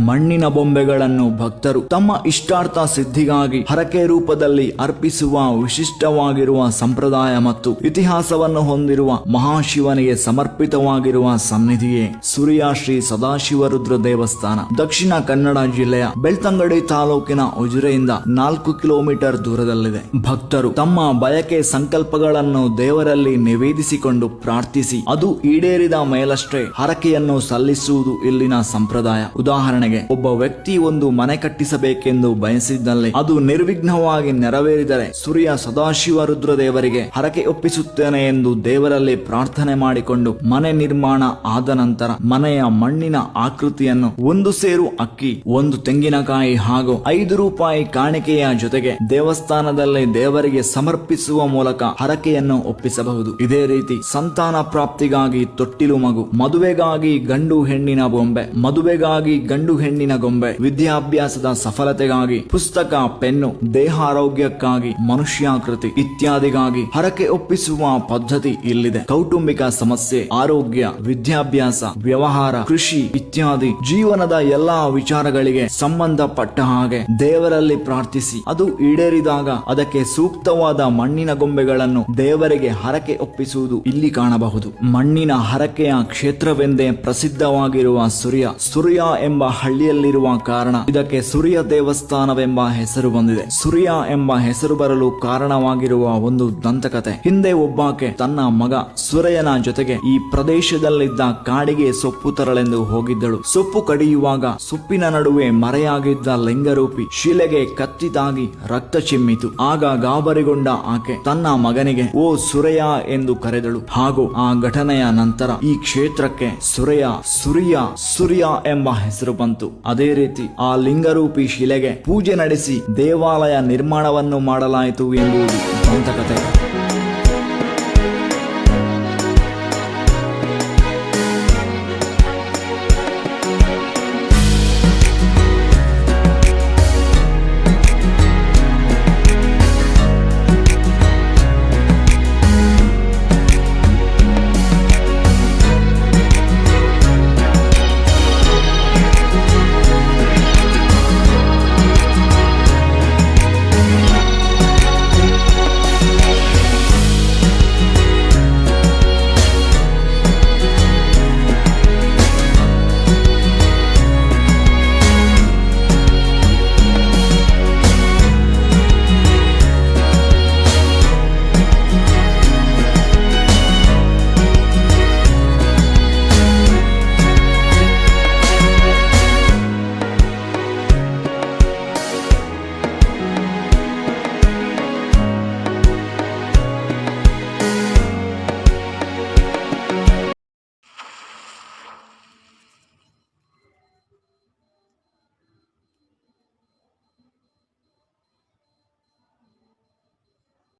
ಮಣ್ಣಿನ ಬೊಂಬೆಗಳನ್ನು ಭಕ್ತರು ತಮ್ಮ ಇಷ್ಟಾರ್ಥ ಸಿದ್ಧಿಗಾಗಿ ಹರಕೆ ರೂಪದಲ್ಲಿ ಅರ್ಪಿಸುವ ವಿಶಿಷ್ಟವಾಗಿರುವ ಸಂಪ್ರದಾಯ ಮತ್ತು ಇತಿಹಾಸವನ್ನು ಹೊಂದಿರುವ ಮಹಾಶಿವನಿಗೆ ಸಮರ್ಪಿತವಾಗಿರುವ ಸನ್ನಿಧಿಯೇ ಸುರಿಯ ಶ್ರೀ ಸದಾಶಿವರುದ್ರ ದೇವಸ್ಥಾನ. ದಕ್ಷಿಣ ಕನ್ನಡ ಜಿಲ್ಲೆಯ ಬೆಳ್ತಂಗಡಿ ತಾಲೂಕಿನ ಉಜಿರೆಯಿಂದ 4 ಕಿಲೋಮೀಟರ್ ದೂರದಲ್ಲಿದೆ. ಭಕ್ತರು ತಮ್ಮ ಬಯಕೆ ಸಂಕಲ್ಪಗಳನ್ನು ದೇವರಲ್ಲಿ ನಿವೇದಿಸಿಕೊಂಡು ಪ್ರಾರ್ಥಿಸಿ ಅದು ಈಡೇರಿದ ಮೇಲಷ್ಟೇ ಹರಕೆಯನ್ನು ಸಲ್ಲಿಸುವುದು ಇಲ್ಲಿನ ಸಂಪ್ರದಾಯ. ಉದಾಹರಣೆಗೆ, ಒಬ್ಬ ವ್ಯಕ್ತಿ ಒಂದು ಮನೆ ಕಟ್ಟಿಸಬೇಕೆಂದು ಬಯಸಿದ್ದಲ್ಲಿ ಅದು ನಿರ್ವಿಘ್ನವಾಗಿ ನೆರವೇರಿದರೆ ಸುರಿಯ ಸದಾಶಿವ ರುದ್ರ ದೇವರಿಗೆ ಹರಕೆ ಒಪ್ಪಿಸುತ್ತೇನೆ ಎಂದು ದೇವರಲ್ಲಿ ಪ್ರಾರ್ಥನೆ ಮಾಡಿಕೊಂಡು ಮನೆ ನಿರ್ಮಾಣ ಆದ ನಂತರ ಮನೆಯ ಮಣ್ಣಿನ ಆಕೃತಿಯನ್ನು 1 ಸೇರು ಅಕ್ಕಿ, 1 ತೆಂಗಿನಕಾಯಿ ಹಾಗೂ 5 ರೂಪಾಯಿ ಕಾಣಿಕೆಯ ಜೊತೆಗೆ ದೇವಸ್ಥಾನದಲ್ಲಿ ದೇವರಿಗೆ ಸಮರ್ಪಿಸುವ ಮೂಲಕ ಹರಕೆಯನ್ನು ಒಪ್ಪಿಸಬಹುದು. ಇದೇ ರೀತಿ ಸಂತಾನ ಪ್ರಾಪ್ತಿಗಾಗಿ ತೊಟ್ಟಿಲು ಮಗು, ಮದುವೆಗಾಗಿ ಗಂಡು ಹೆಣ್ಣಿನ ಬೊಂಬೆ, ಮದುವೆಗಾಗಿ ಗಂಡು ಹೆಣ್ಣಿನ ಗೊಂಬೆ, ವಿದ್ಯಾಭ್ಯಾಸದ ಸಫಲತೆಗಾಗಿ ಪುಸ್ತಕ, ಪೆನ್ನು, ದೇಹಾರೋಗ್ಯಕ್ಕಾಗಿ ಮನುಷ್ಯಾಕೃತಿ ಇತ್ಯಾದಿಗಾಗಿ ಹರಕೆ ಒಪ್ಪಿಸುವ ಪದ್ಧತಿ ಇಲ್ಲಿದೆ. ಕೌಟುಂಬಿಕ ಸಮಸ್ಯೆ, ಆರೋಗ್ಯ, ವಿದ್ಯಾಭ್ಯಾಸ, ವ್ಯವಹಾರ, ಕೃಷಿ ಇತ್ಯಾದಿ ಜೀವನದ ಎಲ್ಲಾ ವಿಚಾರಗಳಿಗೆ ಸಂಬಂಧಪಟ್ಟ ಹಾಗೆ ದೇವರಲ್ಲಿ ಪ್ರಾರ್ಥಿಸಿ ಅದು ಈಡೇರಿದಾಗ ಅದಕ್ಕೆ ಸೂಕ್ತವಾದ ಮಣ್ಣಿನ ಗೊಂಬೆಗಳನ್ನು ದೇವರಿಗೆ ಹರಕೆ ಒಪ್ಪಿಸುವುದು ಇಲ್ಲಿ ಕಾಣಬಹುದು. ಮಣ್ಣಿನ ಹರಕೆಯ ಕ್ಷೇತ್ರವೆಂದೇ ಪ್ರಸಿದ್ಧವಾಗಿರುವ ಸುರಿಯ ಎಂಬ ಹಳ್ಳಿಯಲ್ಲಿರುವ ಕಾರಣ ಇದಕ್ಕೆ ಸುರಿಯ ದೇವಸ್ಥಾನವೆಂಬ ಹೆಸರು ಬಂದಿದೆ. ಸುರಿಯ ಎಂಬ ಹೆಸರು ಬರಲು ಕಾರಣವಾಗಿರುವ ಒಂದು ದಂತಕತೆ. ಹಿಂದೆ ಒಬ್ಬಾಕೆ ತನ್ನ ಮಗ ಸುರಯನ ಜೊತೆಗೆ ಈ ಪ್ರದೇಶದಲ್ಲಿದ್ದ ಕಾಡಿಗೆ ಸೊಪ್ಪು ತರಲೆಂದು ಹೋಗಿದ್ದಳು. ಸೊಪ್ಪು ಕಡಿಯುವಾಗ ಸೊಪ್ಪಿನ ನಡುವೆ ಮರೆಯಾಗಿದ್ದ ಲಿಂಗರೂಪಿ ಶಿಲೆಗೆ ಕತ್ತಿತಾಗಿ ರಕ್ತ ಚಿಮ್ಮಿತು. ಆಗ ಗಾಬರಿಗೊಂಡ ಆಕೆ ತನ್ನ ಮಗನಿಗೆ ಓ ಸುರಯ ಎಂದು ಕರೆದಳು. ಹಾಗೂ ಆ ಘಟನೆಯ ನಂತರ ಈ ಕ್ಷೇತ್ರಕ್ಕೆ ಸುರಿಯ ಎಂಬ ಹೆಸರು ಬಂತು. ಅದೇ ರೀತಿ ಆ ಲಿಂಗರೂಪಿ ಶಿಲೆಗೆ ಪೂಜೆ ನಡೆಸಿ ದೇವಾಲಯ ನಿರ್ಮಾಣವನ್ನು ಮಾಡಲಾಯಿತು ಎಂಬುದು ದಂತಕತೆ.